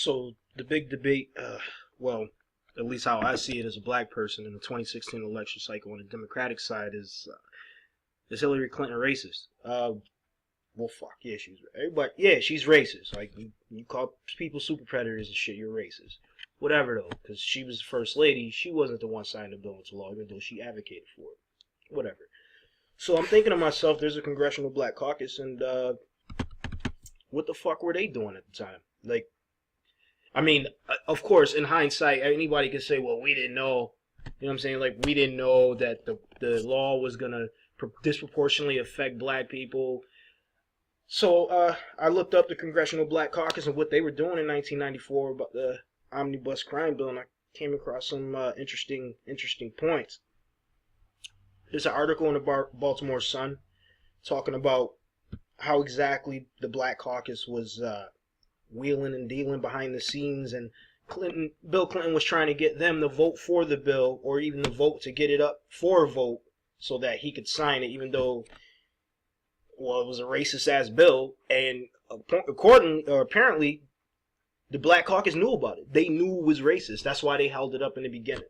So the big debate, well, at least how I see it as a black person in the 2016 election cycle on the Democratic side is Hillary Clinton racist? Well, fuck yeah, she's racist. Like you call people super predators and shit, you're racist. Whatever though, because she was the first lady, she wasn't the one signing the bill into law, even though she advocated for it. Whatever. So I'm thinking to myself, there's a Congressional Black Caucus, and what the fuck were they doing at the time? Like, I mean, of course, in hindsight, anybody could say, well, we didn't know. You know what I'm saying? Like, we didn't know that the law was going to disproportionately affect black people. So I looked up the Congressional Black Caucus and what they were doing in 1994 about the Omnibus crime bill, and I came across some interesting points. There's an article in the Baltimore Sun talking about how exactly the Black Caucus was wheeling and dealing behind the scenes, and Bill Clinton was trying to get them to vote for the bill, or even to vote to get it up for a vote so that he could sign it, even though, well, it was a racist ass bill. And apparently the Black Caucus knew about it. They knew it was racist. That's why they held it up in the beginning.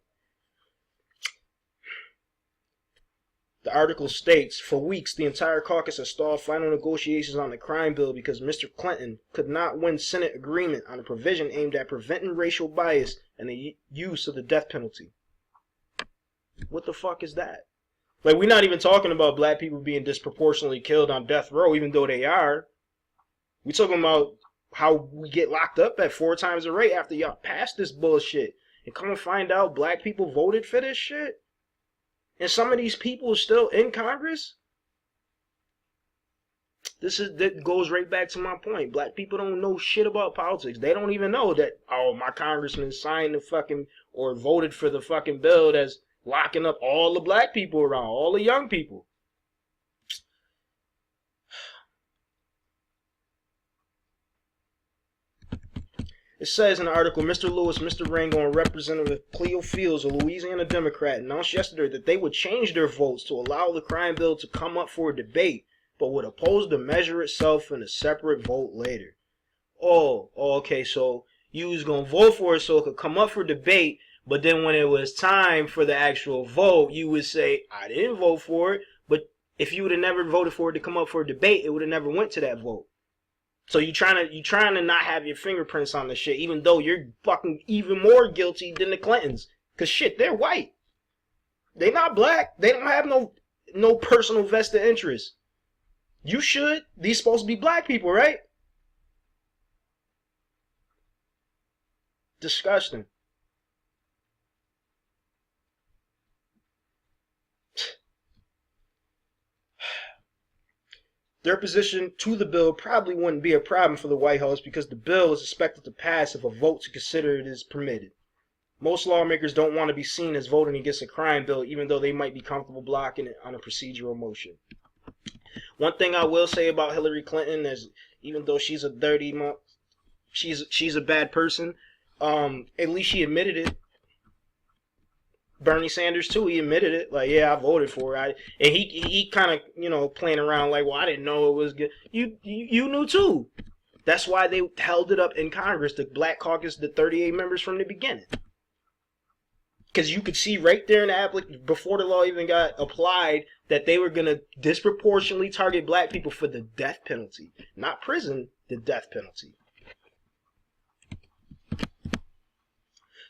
The article states, for weeks, the entire caucus has stalled final negotiations on the crime bill because Mr. Clinton could not win Senate agreement on a provision aimed at preventing racial bias and the use of the death penalty. What the fuck is that? Like, we're not even talking about black people being disproportionately killed on death row, even though they are. We're talking about how we get locked up at 4 times the rate after y'all passed this bullshit. And come and find out black people voted for this shit? And some of these people are still in Congress? That goes right back to my point. Black people don't know shit about politics. They don't even know that, oh, my congressman signed the fucking, or voted for the fucking bill that's locking up all the black people around, all the young people. It says in the article, Mr. Lewis, Mr. Rango, and Representative Cleo Fields, a Louisiana Democrat, announced yesterday that they would change their votes to allow the crime bill to come up for a debate, but would oppose the measure itself in a separate vote later. Oh, okay, so you was going to vote for it so it could come up for debate, but then when it was time for the actual vote, you would say, I didn't vote for it, but if you would have never voted for it to come up for a debate, it would have never went to that vote. So you trying to not have your fingerprints on the shit, even though you're fucking even more guilty than the Clintons. Cause shit, they're white. They not black. They don't have no personal vested interest. You should. These supposed to be black people, right? Disgusting. Their position to the bill probably wouldn't be a problem for the White House because the bill is expected to pass if a vote to consider it is permitted. Most lawmakers don't want to be seen as voting against a crime bill, even though they might be comfortable blocking it on a procedural motion. One thing I will say about Hillary Clinton is, even though she's a she's a bad person, at least she admitted it. Bernie Sanders too, he admitted it. Like, yeah, I voted for it. And he kind of, playing around like, well, I didn't know it was good. You knew too. That's why they held it up in Congress, the Black Caucus, the 38 members from the beginning. Because you could see right there in the application, before the law even got applied, that they were going to disproportionately target black people for the death penalty. Not prison, the death penalty.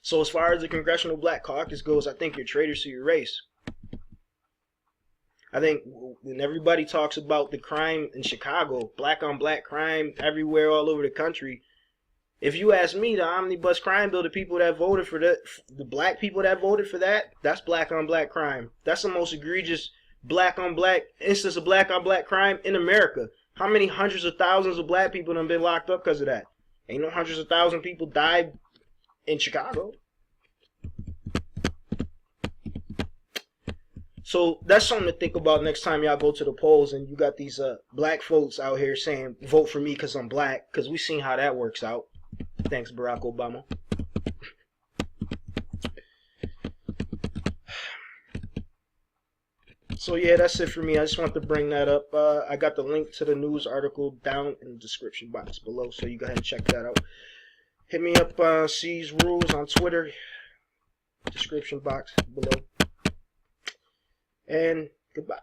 So as far as the Congressional Black Caucus goes, I think you're traitors to your race. I think when everybody talks about the crime in Chicago, black on black crime everywhere all over the country, if you ask me, the Omnibus crime bill, the people that voted for that, the black people that voted for that, that's black on black crime. That's the most egregious black on black instance of black on black crime in America. How many hundreds of thousands of black people have been locked up because of that? Ain't no hundreds of thousands of people died in Chicago. So that's something to think about next time y'all go to the polls and you got these black folks out here saying, vote for me because I'm black, because we seen how that works out. Thanks, Barack Obama. So yeah, that's it for me. I just want to bring that up. I got the link to the news article down in the description box below, so you go ahead and check that out. Hit me up, C's Rules on Twitter, description box below. And goodbye.